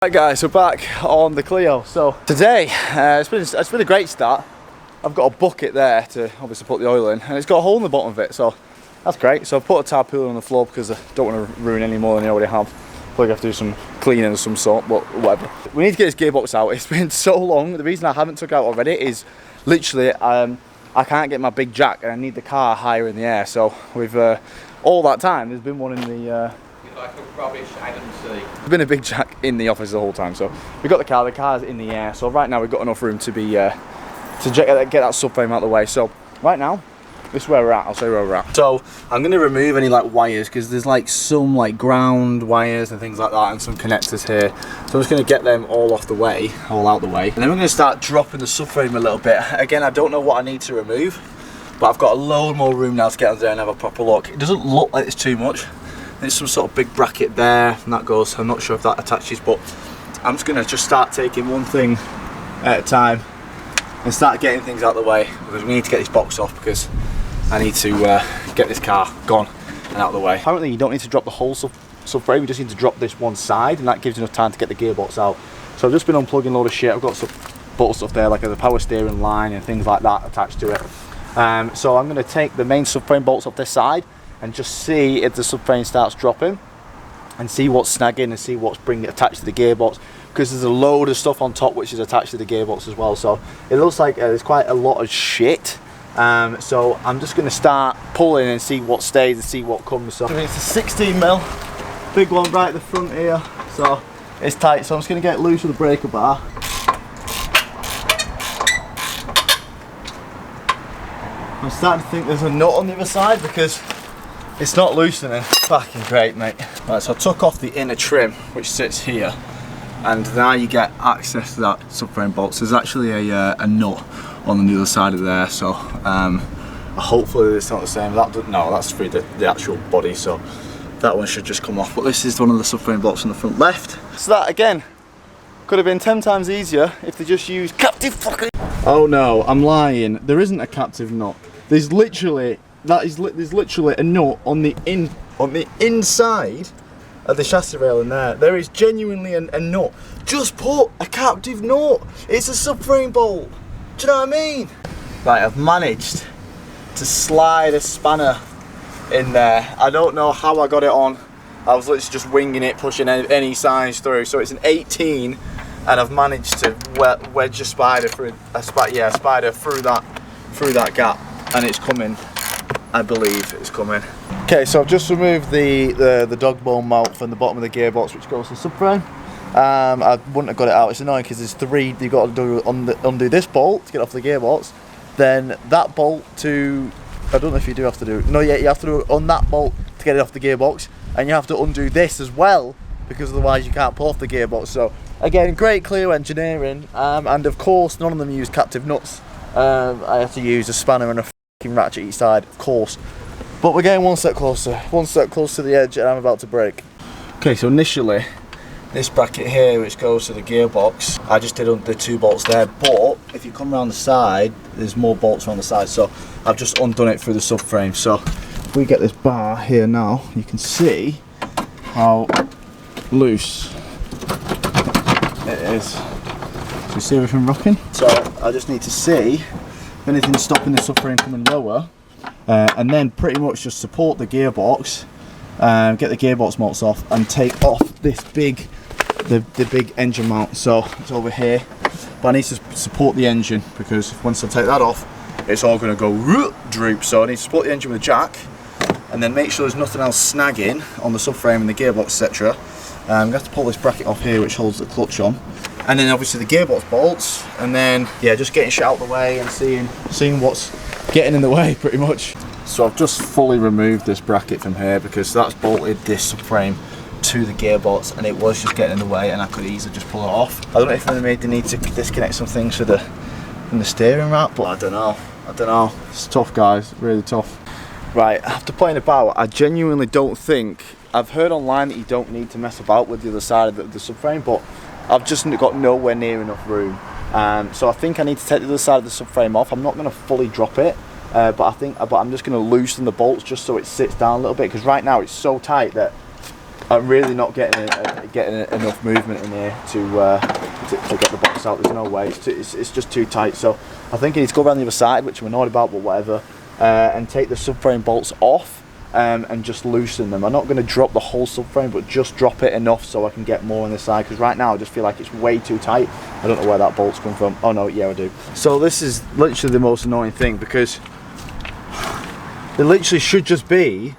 Right guys, we're back on the Clio. So today, it's been a great start. I've got a bucket there to obviously put the oil in, and it's got a hole in the bottom of it, so that's great. So I put a tarpaulin on the floor because I don't want to ruin any more than I already have. Probably have to do some cleaning of some sort, but whatever. We need to get this gearbox out. It's been so long. The reason I haven't took it out already is literally I can't get my big jack and I need the car higher in the air. So we've all that time there's been one in the like a rubbish item city. There's been a big jack in the office the whole time, so we got the car's in the air. So right now we've got enough room to be get that subframe out of the way. So right now, this is where we're at. I'll show you where we're at. So I'm going to remove any like wires because there's like some like ground wires and things like that, and some connectors here. So I'm just going to get them all out the way, and then we're going to start dropping the subframe a little bit. Again, I don't know what I need to remove, but I've got a load more room now to get under there and have a proper look. It doesn't look like it's too much. There's some sort of big bracket there, and that goes. I'm not sure if that attaches, but I'm just going to start taking one thing at a time and start getting things out of the way, because we need to get this box off, because I need to get this car gone and out of the way. Apparently you don't need to drop the whole subframe, you just need to drop this one side, and that gives enough time to get the gearbox out. So I've just been unplugging a load of shit. I've got some bottle stuff there, like the power steering line and things like that attached to it. So I'm going to take the main subframe bolts off this side and just see if the subframe starts dropping, and see what's snagging and see what's bringing it attached to the gearbox, because there's a load of stuff on top which is attached to the gearbox as well. So it looks like there's quite a lot of shit. So I'm just going to start pulling and see what stays and see what comes. So it's a 16mm, big one right at the front here, so it's tight. So I'm just going to get loose with the breaker bar. I'm starting to think there's a nut on the other side because it's not loosening. Fucking great, mate. Right, so I took off the inner trim which sits here, and now you get access to that subframe bolt. So there's actually a nut on the other side of there, so hopefully it's not the same. No, that's through the actual body, so that one should just come off. But this is one of the subframe bolts on the front left. So that again could have been 10 times easier if they just used captive fucking. Oh no, I'm lying. There isn't a captive nut. There's literally there's literally a nut on the inside of the chassis rail in there. There is genuinely a nut. Just put a captive nut. It's a subframe bolt. Do you know what I mean? Right, I've managed to slide a spanner in there. I don't know how I got it on. I was literally just winging it, pushing any size through. So it's an 18, and I've managed to wedge a spider through spider through that gap, and it's coming. I believe it's coming. Okay, so I've just removed the dog bone mount from the bottom of the gearbox, which goes to the subframe. I wouldn't have got it out. It's annoying because there's three. You've got to undo this bolt to get off the gearbox, then that bolt to. I don't know if you do have to do. No, yeah, you have to do on that bolt to get it off the gearbox, and you have to undo this as well, because otherwise you can't pull off the gearbox. So again, great Clio engineering, and of course none of them use captive nuts. I have to use a spanner and a ratchet each side, of course, but we're getting one step closer to the edge, and I'm about to break. Okay, so initially this bracket here which goes to the gearbox, I just did the two bolts there, but if you come around the side there's more bolts around the side, so I've just undone it through the subframe. So if we get this bar here now, you can see how loose it is. So you see everything rocking? So I just need to see if anything's stopping the subframe coming lower, and then pretty much just support the gearbox, get the gearbox bolts off, and take off this big engine mount. So it's over here, but I need to support the engine, because once I take that off it's all going to go droop. So I need to support the engine with a jack, and then make sure there's nothing else snagging on the subframe and the gearbox, etc. I'm going to have to pull this bracket off here which holds the clutch on, and then obviously the gearbox bolts, and then yeah, just getting shit out of the way and seeing what's getting in the way pretty much. So I've just fully removed this bracket from here because that's bolted this subframe to the gearbox, and it was just getting in the way, and I could easily just pull it off. I don't know if they made the need to disconnect some things from the steering rack, but I don't know. It's tough, guys, really tough. Right, after playing about, I genuinely don't think, I've heard online that you don't need to mess about with the other side of the subframe, but I've just got nowhere near enough room. So I think I need to take the other side of the subframe off. I'm not going to fully drop it, but I'm just going to loosen the bolts just so it sits down a little bit, because right now it's so tight that I'm really not getting enough movement in here to get the box out. There's no way. It's just too tight. So I think I need to go around the other side, which I'm annoyed about, but whatever, and take the subframe bolts off and just loosen them. I'm not going to drop the whole subframe, but just drop it enough so I can get more on this side, because right now I just feel like it's way too tight. I don't know where that bolt's come from. Oh no, yeah I do. So this is literally the most annoying thing, because there literally should just be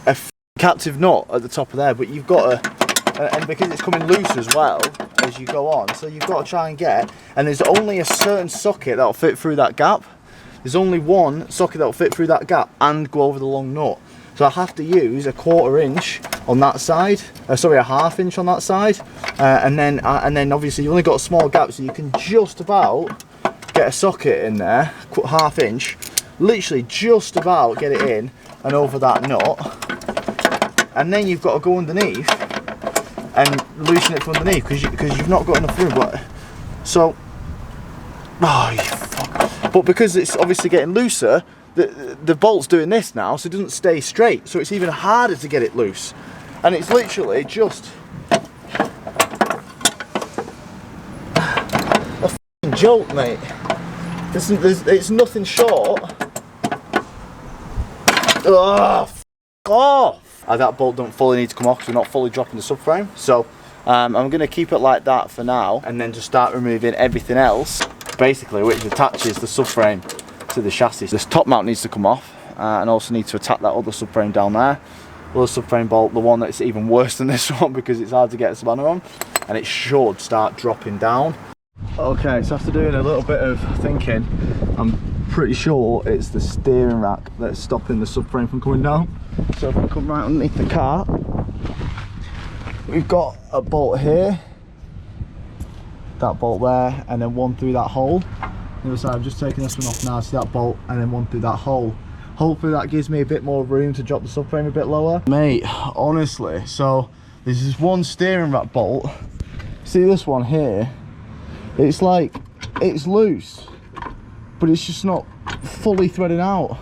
a captive nut at the top of there, but you've got to, and because it's coming loose as well as you go on, so you've got to try and get, and there's only a certain socket that'll fit through that gap. There's only one socket that'll fit through that gap and go over the long nut. So I have to use a 1/4 inch on that side, sorry, a 1/2 inch on that side, and then obviously you've only got a small gap, so you can just about get a socket in there, 1/2 inch, literally just about get it in and over that nut, and then you've got to go underneath and loosen it from underneath because you've not got enough room. But so, oh you fuck! But because it's obviously getting looser, the bolt's doing this now, so it doesn't stay straight. So it's even harder to get it loose, and it's literally just a fucking joke, mate. It's nothing short. Oh, f off! That bolt don't fully need to come off because we're not fully dropping the subframe. So I'm going to keep it like that for now, and then just start removing everything else, basically, which attaches the subframe to the chassis. This top mount needs to come off, and also need to attach that other subframe down there. Other subframe bolt, the one that's even worse than this one because it's hard to get a spanner on, and it should start dropping down. Okay, so after doing a little bit of thinking, I'm pretty sure it's the steering rack that's stopping the subframe from coming down. So if we come right underneath the car, we've got a bolt here, that bolt there, and then one through that hole. The other side, I've just taken this one off now, see that bolt, and then one through that hole. Hopefully that gives me a bit more room to drop the subframe a bit lower. Mate, honestly, so there's this one steering rack bolt. See this one here? It's like, it's loose, but it's just not fully threaded out.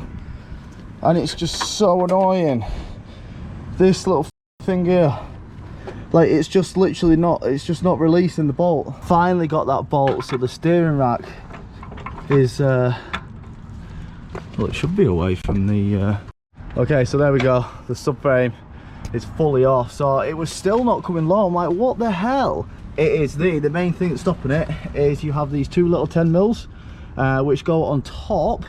And it's just so annoying. This little thing here, like it's just literally not, it's just not releasing the bolt. Finally got that bolt, so the steering rack is, well, it should be away from the, okay, so there we go. The subframe is fully off. So it was still not coming low. I'm like, what the hell? It is the main thing that's stopping it is you have these two little 10mm which go on top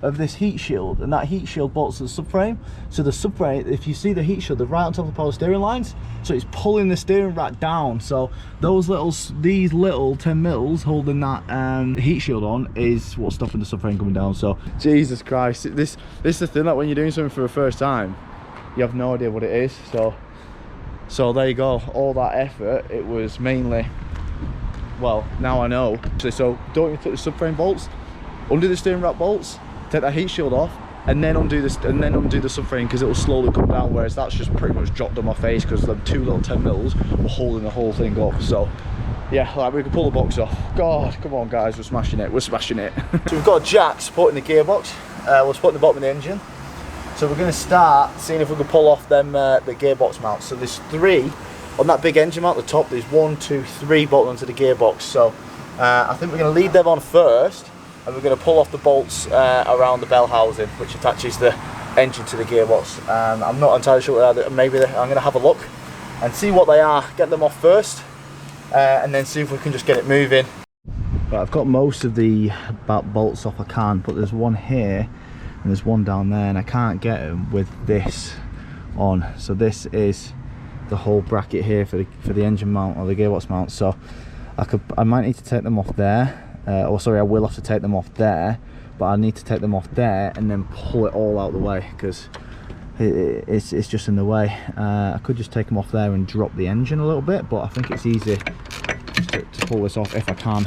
of this heat shield, and that heat shield bolts to the subframe. So the subframe, if you see the heat shield, they're right on top of the power steering lines, so it's pulling the steering rack down. So these little 10mm holding that heat shield on is what's stopping the subframe coming down. So Jesus Christ, this is the thing, that when you're doing something for the first time, you have no idea what it is. So there you go, all that effort, it was mainly, well, now I know. So don't even put the subframe bolts, undo the steering rack bolts, take that heat shield off, and then undo the subframe, because it will slowly come down, whereas that's just pretty much dropped on my face because the two little 10mm were holding the whole thing up. So yeah, like, we can pull the box off. God, come on guys, we're smashing it, we're smashing it. So we've got a jack supporting the gearbox, we're supporting the bottom of the engine. So we're going to start seeing if we can pull off them the gearbox mounts. So there's 3 on that big engine mount at the top. There's 1, 2, 3 bolted onto the gearbox. So I think we're going to leave them on first, and we're going to pull off the bolts around the bell housing, which attaches the engine to the gearbox. I'm not entirely sure what they are. Maybe I'm going to have a look and see what they are, get them off first, and then see if we can just get it moving. Right, I've got most of the bolts off I can, but there's one here and there's one down there, and I can't get them with this on. So this is the whole bracket here for the engine mount, or the gearbox mount. So I might need to take them off there. Or sorry, I will have to take them off there, but I need to take them off there and then pull it all out the way, because it's just in the way. I could just take them off there and drop the engine a little bit, but I think it's easy to pull this off if I can.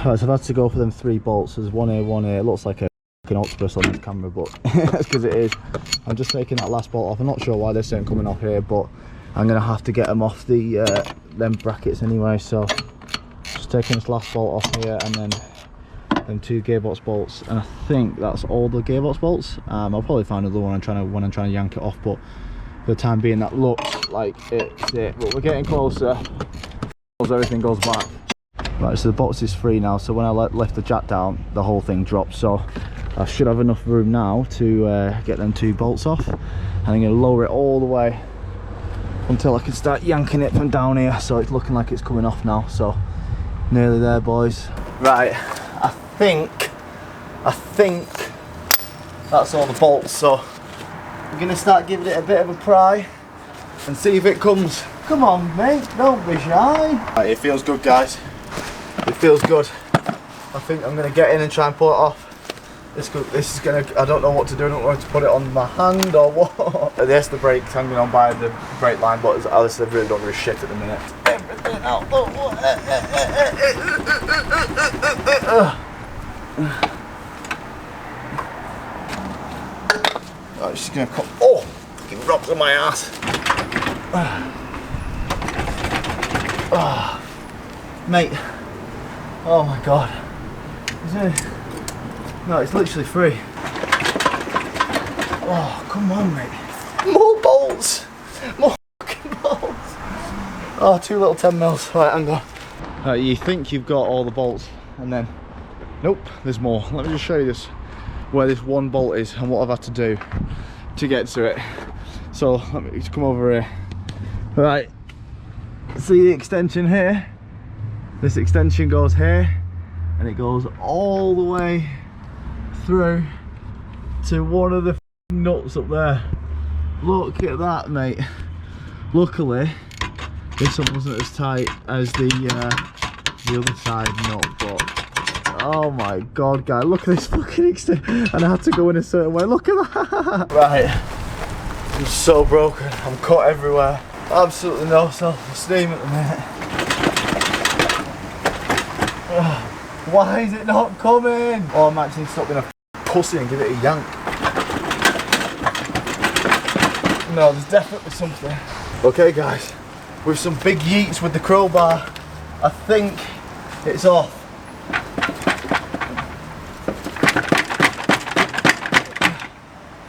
Right, so I've had to go for them 3 bolts. There's one here. It looks like an octopus on this camera, but that's because it is. I'm just taking that last bolt off. I'm not sure why this ain't coming off here, but I'm gonna have to get them off the them brackets anyway. So just taking this last bolt off here, and then them 2 gearbox bolts, and I think that's all the gearbox bolts. I'll probably find another one when I'm trying to yank it off, but for the time being that looks like it's it, but we're getting closer as everything goes back. Right, so the box is free now, so when I lift the jack down, the whole thing drops, so I should have enough room now to get them 2 bolts off, and I'm going to lower it all the way until I can start yanking it from down here. So it's looking like it's coming off now, so nearly there, boys. Right, I think that's all the bolts, so we're going to start giving it a bit of a pry and see if it comes. Come on mate, don't be shy. Right, it feels good, guys. It feels good. I think I'm going to get in and try and pull it off. This is going to, I don't know what to do. I don't know whether to put it on my hand or what. There's the brakes hanging on by the brake line, but as Alice, I really don't give a shit at the minute. Everything out. Oh, it's just going to come. Oh, fucking rocks on my ass. Oh, mate. Oh my god. Is it? No, it's literally free. Oh, come on, mate. More bolts! More fucking bolts! Oh, 2 little 10 mils. Right, hang on. You think you've got all the bolts, and then, nope, there's more. Let me just show you this, where this 1 bolt is and what I've had to do to get to it. So, let me just come over here. Right, see the extension here? This extension goes here, and it goes all the way through to one of the nuts up there. Look at that, mate. Luckily this one wasn't as tight as the other side nut, but oh my god, guys, look at this fucking extension, and I had to go in a certain way. Look at that. Right, I'm so broken. I'm cut everywhere. Absolutely no self-esteem at the minute. Why is it not coming? Oh, I'm actually stop being a pussy and give it a yank. No, there's definitely something. Okay guys, with some big yeets with the crowbar, I think it's off.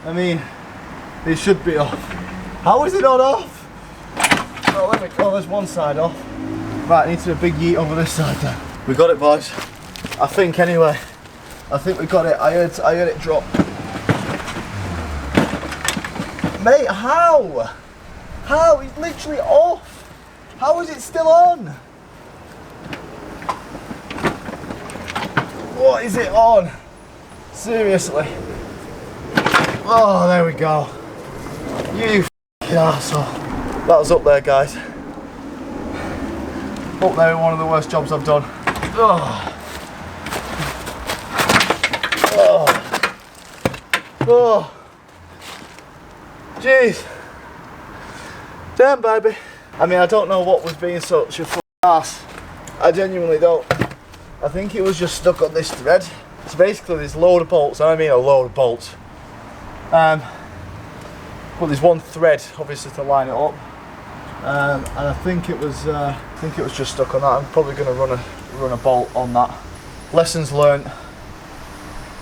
I mean, it should be off. How is it not off? Oh, let me, oh, there's one side off. Right, I need to do a big yeet over this side then. We got it, boys. I think anyway. I think we got it. I heard it drop. Mate, how? How? It's literally off. How is it still on? What is it on? Seriously. Oh, there we go. You f***ing arsehole. That was up there, guys. Up there in one of the worst jobs I've done. Oh. Oh. Oh. Jeez. Damn, baby. I mean, I don't know what was being such a f***ing ass. I genuinely don't. I think it was just stuck on this thread. So basically there's a load of bolts, and I mean a load of bolts. Well, there's one thread obviously to line it up. And I think it was just stuck on that. I'm probably going to run a bolt on that. Lessons learnt.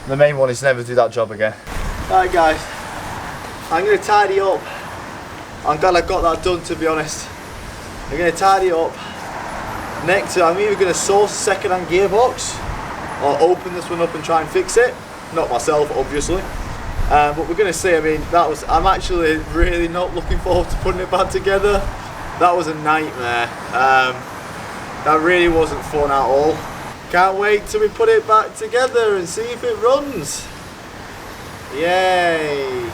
The main one is never do that job again. Alright guys, I'm going to tidy up. I'm glad I got that done, to be honest. I'm going to tidy up. Next, I'm either going to source a second-hand gearbox or open this one up and try and fix it. Not myself, obviously. But we're going to see. I mean, I'm actually really not looking forward to putting it back together. That was a nightmare. That really wasn't fun at all. Can't wait till we put it back together and see if it runs. Yay!